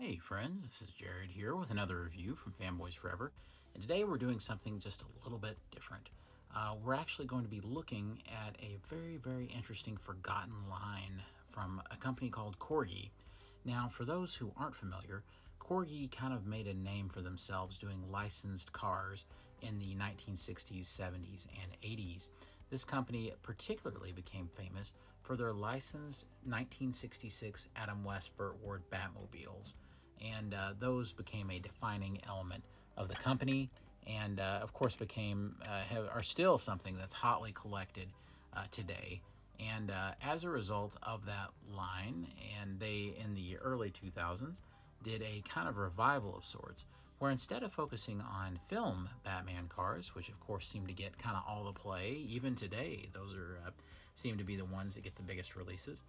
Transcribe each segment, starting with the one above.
Hey friends, this is Jared here with another review from Fanboys Forever, and today we're doing something just a little bit different. We're actually going to be looking at a very interesting forgotten line from a company called Corgi. Now, for those who aren't familiar, Corgi kind of made a name for themselves doing licensed cars in the 1960s, 70s, and 80s. This company particularly became famous for their licensed 1966 Adam West Burt Ward Batmobiles, and those became a defining element of the company, and of course are still something that's hotly collected today. And as a result of that line, and they in the early 2000s did a kind of revival of sorts, where instead of focusing on film Batman cars, which of course seem to get kind of all the play, even today, those seem to be the ones that get the biggest releases.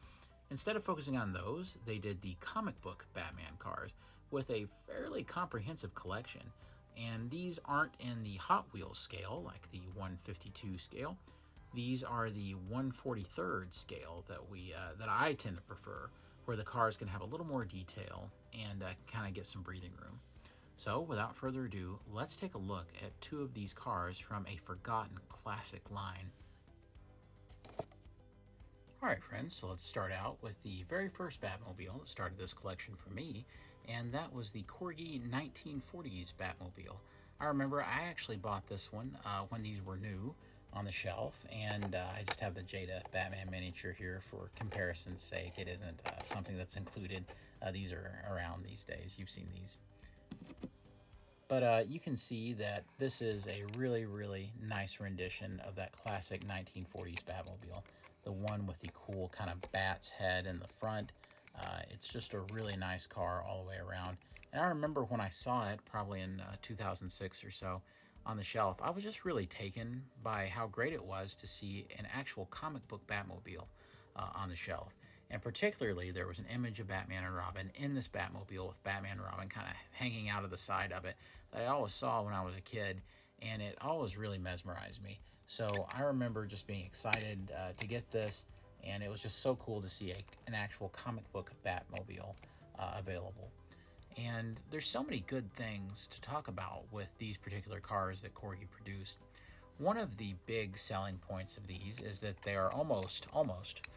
Instead of focusing on those, they did the comic book Batman cars with a fairly comprehensive collection. And these aren't in the Hot Wheels scale, like the 152 scale. These are the 143rd scale that I tend to prefer, where the cars can have a little more detail and kind of get some breathing room. So without further ado, let's take a look at two of these cars from a forgotten classic line. Alright friends, so let's start out with the very first Batmobile that started this collection for me, and that was the Corgi 1940's Batmobile. I remember I actually bought this one when these were new on the shelf, and I just have the Jada Batman miniature here for comparison's sake. It isn't something that's included. These are around these days. You've seen these. But you can see that this is a really nice rendition of that classic 1940s Batmobile. The one with the cool kind of bat's head in the front. It's just a really nice car all the way around. And I remember when I saw it, probably in 2006 or so, on the shelf, I was just really taken by how great it was to see an actual comic book Batmobile on the shelf. And particularly, there was an image of Batman and Robin in this Batmobile with Batman and Robin kind of hanging out of the side of it that I always saw when I was a kid, and it always really mesmerized me. So I remember just being excited to get this, and it was just so cool to see an actual comic book Batmobile available. And there's so many good things to talk about with these particular cars that Corgi produced. One of the big selling points of these is that they are almost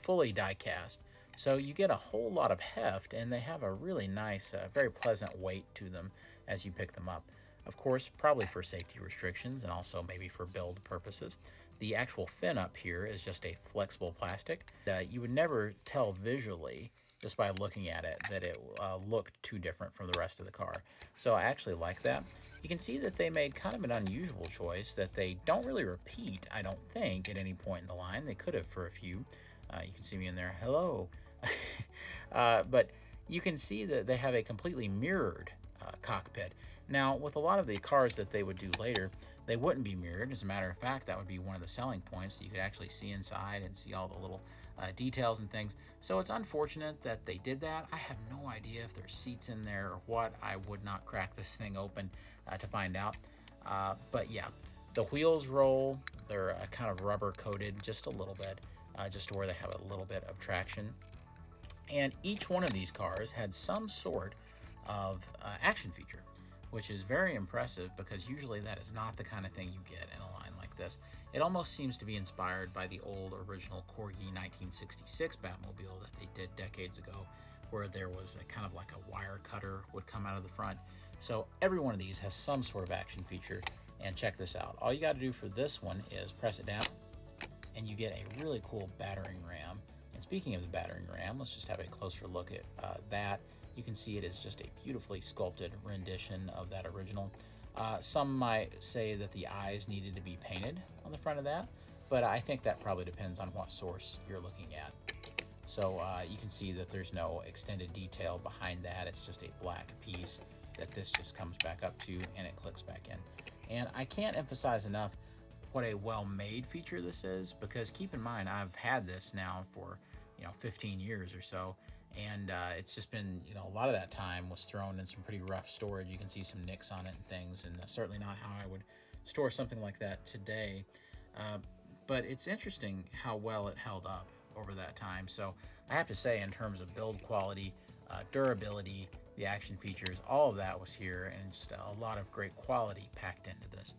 fully die-cast. So you get a whole lot of heft, and they have a really nice, very pleasant weight to them as you pick them up. Of course, probably for safety restrictions and also maybe for build purposes. The actual fin up here is just a flexible plastic. You would never tell visually, just by looking at it, that it looked too different from the rest of the car. So I actually like that. You can see that they made kind of an unusual choice that they don't really repeat, I don't think, at any point in the line. They could have for a few. You can see me in there. Hello. But you can see that they have a completely mirrored cockpit. Now, with a lot of the cars that they would do later, they wouldn't be mirrored. As a matter of fact, that would be one of the selling points, that you could actually see inside and see all the little details and things. So it's unfortunate that they did that. I have no idea if there's seats in there or what. I would not crack this thing open to find out. But yeah, the wheels roll. They're kind of rubber coated just a little bit, just to where they have a little bit of traction. And each one of these cars had some sort of action feature, which is very impressive because usually that is not the kind of thing you get in a line like this. It almost seems to be inspired by the old original Corgi 1966 Batmobile that they did decades ago, where there was a kind of like a wire cutter would come out of the front. So every one of these has some sort of action feature, and check this out. All you got to do for this one is press it down, and you get a really cool battering ram. And speaking of the battering ram, let's just have a closer look at that. You can see it is just a beautifully sculpted rendition of that original. Some might say that the eyes needed to be painted on the front of that, but I think that probably depends on what source you're looking at. So you can see that there's no extended detail behind that. It's just a black piece that this just comes back up to, and it clicks back in. And I can't emphasize enough what a well-made feature this is, because keep in mind, I've had this now for 15 years or so, and it's just been, a lot of that time was thrown in some pretty rough storage. You can see some nicks on it and things, and certainly not how I would store something like that today. But it's interesting how well it held up over that time. So I have to say, in terms of build quality, durability, the action features, all of that was here, and just a lot of great quality packed into this.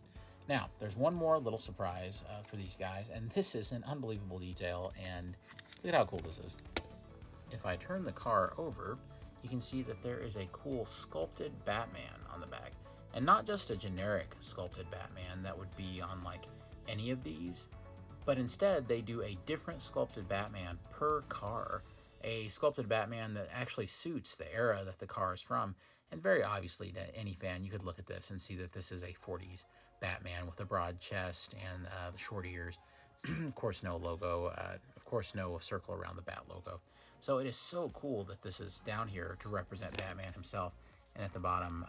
Now, there's one more little surprise for these guys, and this is an unbelievable detail, and look at how cool this is. If I turn the car over, you can see that there is a cool sculpted Batman on the back. And not just a generic sculpted Batman that would be on like any of these, but instead they do a different sculpted Batman per car. A sculpted Batman that actually suits the era that the car is from. And very obviously to any fan, you could look at this and see that this is a 40s Batman with a broad chest and the short ears. Of course, no logo. Of course, no circle around the Bat logo. So it is so cool that this is down here to represent Batman himself. And at the bottom,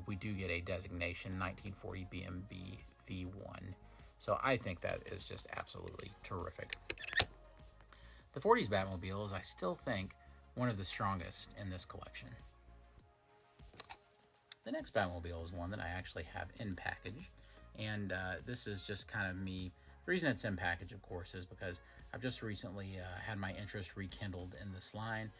we do get a designation, 1940 BMB V1. So I think that is just absolutely terrific. The 40s Batmobile is, I still think, one of the strongest in this collection. The next Batmobile is one that I actually have in package. And this is just kind of me. The reason it's in package, of course, is because I've just recently had my interest rekindled in this line.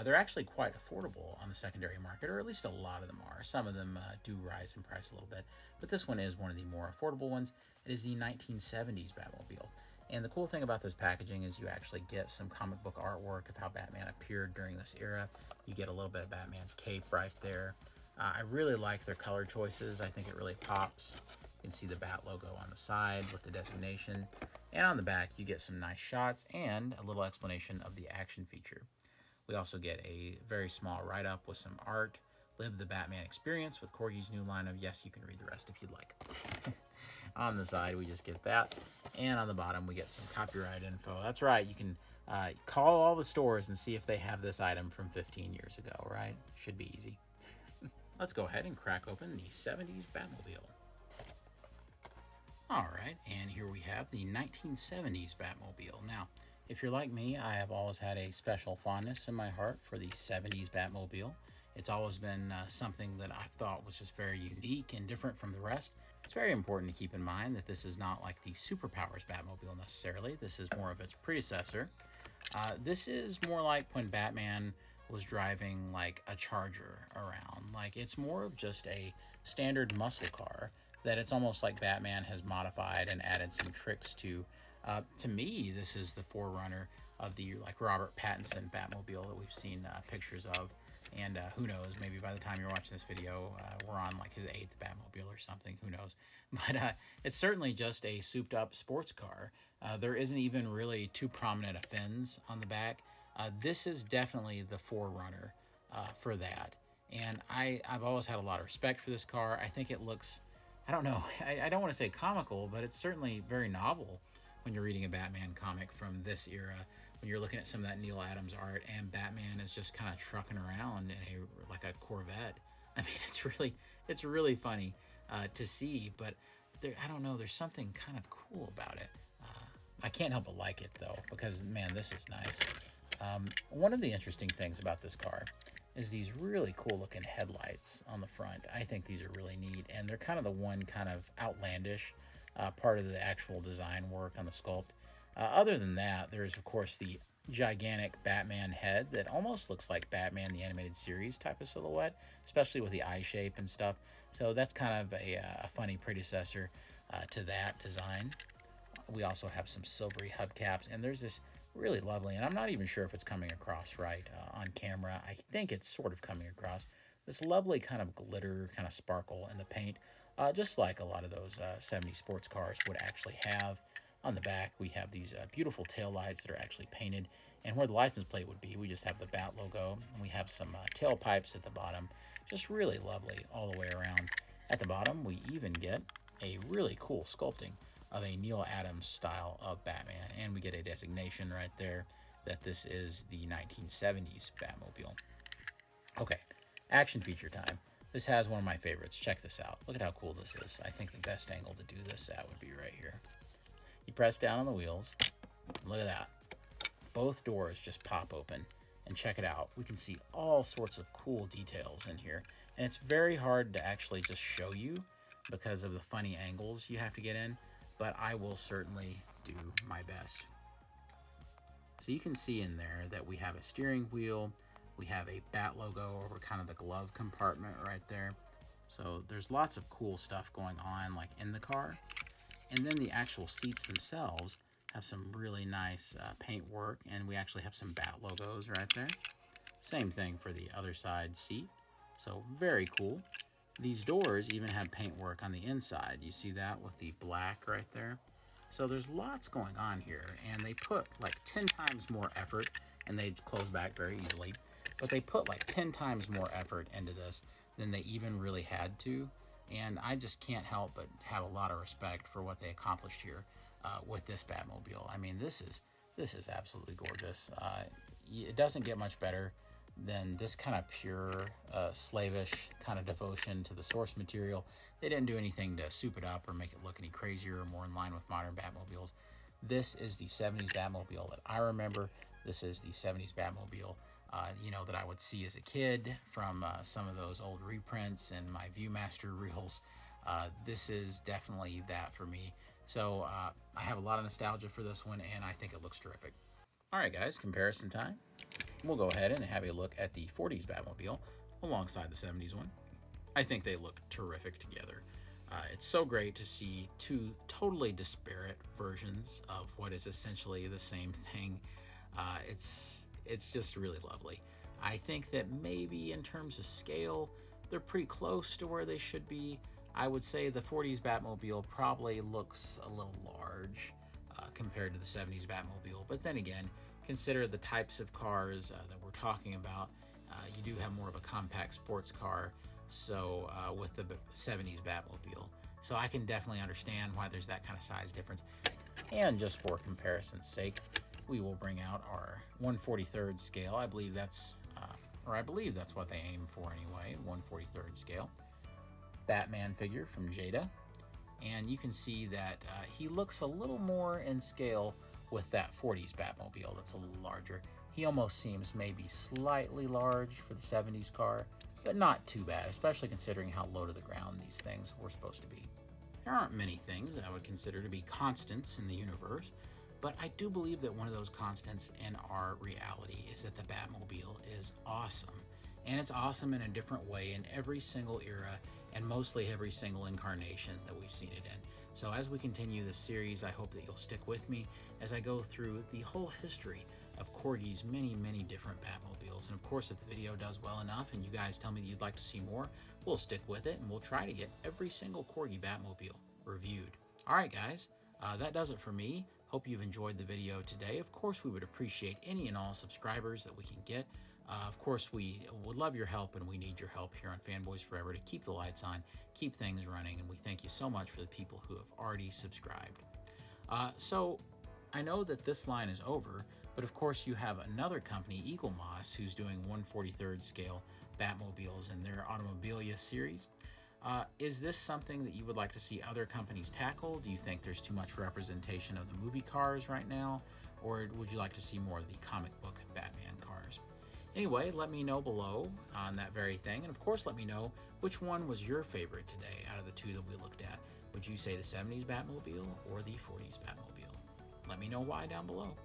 They're actually quite affordable on the secondary market, or at least a lot of them are. Some of them do rise in price a little bit, but this one is one of the more affordable ones. It is the 1970s Batmobile. And the cool thing about this packaging is you actually get some comic book artwork of how Batman appeared during this era. You get a little bit of Batman's cape right there. I really like their color choices. I think it really pops. You can see the Bat logo on the side with the designation. And on the back, you get some nice shots and a little explanation of the action feature. We also get a very small write-up with some art. Live the Batman experience with Corgi's new line of, yes, you can read the rest if you'd like. On the side, we just get that. And on the bottom, we get some copyright info. That's right. You can call all the stores and see if they have this item from 15 years ago, right? Should be easy. Let's go ahead and crack open the 70s Batmobile. All right, and here we have the 1970s Batmobile. Now, if you're like me, I have always had a special fondness in my heart for the 70s Batmobile. It's always been something that I thought was just very unique and different from the rest. It's very important to keep in mind that this is not like the Superpowers Batmobile necessarily. This is more of its predecessor. This is more like when Batman was driving like a Charger around. Like, it's more of just a standard muscle car that it's almost like Batman has modified and added some tricks to. To me, this is the forerunner of the like Robert Pattinson Batmobile that we've seen pictures of. And who knows, maybe by the time you're watching this video, we're on like his 8th Batmobile or something, who knows. But it's certainly just a souped up sports car. There isn't even really too prominent a fins on the back. This is definitely the forerunner for that. And I've always had a lot of respect for this car. I think it looks, I don't know, I don't want to say comical, but it's certainly very novel when you're reading a Batman comic from this era, when you're looking at some of that Neil Adams art and Batman is just kind of trucking around in like a Corvette. I mean, it's really funny to see, but I don't know, there's something kind of cool about it. I can't help but like it though, because man, this is nice. One of the interesting things about this car is these really cool looking headlights on the front. I think these are really neat, and they're kind of the one kind of outlandish part of the actual design work on the sculpt. Other than that, there's of course the gigantic Batman head that almost looks like Batman the Animated Series type of silhouette, especially with the eye shape and stuff. So that's kind of a funny predecessor to that design. We also have some silvery hubcaps, and there's this really lovely, and I'm not even sure if it's coming across right on camera. I think it's sort of coming across. This lovely kind of glitter, kind of sparkle in the paint, just like a lot of those 70 sports cars would actually have. On the back, we have these beautiful taillights that are actually painted, and where the license plate would be, we just have the Bat logo, and we have some tailpipes at the bottom. Just really lovely all the way around. At the bottom, we even get a really cool sculpting of a Neil Adams style of Batman, and we get a designation right there that this is the 1970s Batmobile. Okay, action feature time. This has one of my favorites. Check this out. Look at how cool this is. I think the best angle to do this at would be right here. You press down on the wheels. Look at that. Both doors just pop open, and check it out. We can see all sorts of cool details in here, and it's very hard to actually just show you because of the funny angles you have to get in, but I will certainly do my best. So you can see in there that we have a steering wheel, We have a bat logo over kind of the glove compartment right there. So there's lots of cool stuff going on like in the car. And then the actual seats themselves have some really nice paint work, and we actually have some bat logos right there. Same thing for the other side seat. So very cool. These doors even have paint work on the inside. You see that with the black right there? So there's lots going on here, and they put like 10 times more effort, and they close back very easily, but they put like 10 times more effort into this than they even really had to. And I just can't help but have a lot of respect for what they accomplished here with this Batmobile. I mean, this is absolutely gorgeous. It doesn't get much better than this kind of pure, slavish kind of devotion to the source material. They didn't do anything to soup it up or make it look any crazier or more in line with modern Batmobiles. This is the 70s Batmobile that I remember. This is the 70s Batmobile that I would see as a kid from some of those old reprints and my Viewmaster reels. This is definitely that for me. So I have a lot of nostalgia for this one, and I think it looks terrific. All right, guys, comparison time. We'll go ahead and have a look at the 40s Batmobile alongside the 70s one. I think they look terrific together. It's so great to see two totally disparate versions of what is essentially the same thing. It's just really lovely. I think that maybe in terms of scale, they're pretty close to where they should be. I would say the 40s Batmobile probably looks a little large compared to the 70s Batmobile. But then again, consider the types of cars that we're talking about. You do have more of a compact sports car, so with the 70s Batmobile. So I can definitely understand why there's that kind of size difference. And just for comparison's sake, we will bring out our 1/43rd scale. I believe that's what they aim for anyway, 1/43rd scale. Batman figure from Jada. And you can see that he looks a little more in scale with that 40s Batmobile that's a little larger. He almost seems maybe slightly large for the 70s car, but not too bad, especially considering how low to the ground these things were supposed to be. There aren't many things that I would consider to be constants in the universe, but I do believe that one of those constants in our reality is that the Batmobile is awesome. And it's awesome in a different way in every single era and mostly every single incarnation that we've seen it in. So as we continue this series, I hope that you'll stick with me as I go through the whole history of Corgi's many, many different Batmobiles. And of course, if the video does well enough and you guys tell me that you'd like to see more, we'll stick with it and we'll try to get every single Corgi Batmobile reviewed. All right, guys, that does it for me. Hope you've enjoyed the video today. Of course, we would appreciate any and all subscribers that we can get. Of course, we would love your help, and we need your help here on Fanboys Forever to keep the lights on, keep things running, and we thank you so much for the people who have already subscribed. So I know that this line is over, but of course you have another company, Eagle Moss, who's doing 1/43rd scale Batmobiles in their Automobilia series. Is this something that you would like to see other companies tackle? Do you think there's too much representation of the movie cars right now? Or would you like to see more of the comic book Batman cars? Anyway, let me know below on that very thing. And of course, let me know which one was your favorite today out of the two that we looked at. Would you say the 70s Batmobile or the 40s Batmobile? Let me know why down below.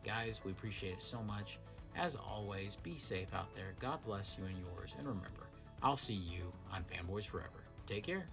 Guys, we appreciate it so much. As always, be safe out there. God bless you and yours. And remember, I'll see you on Fanboys Forever. Take care.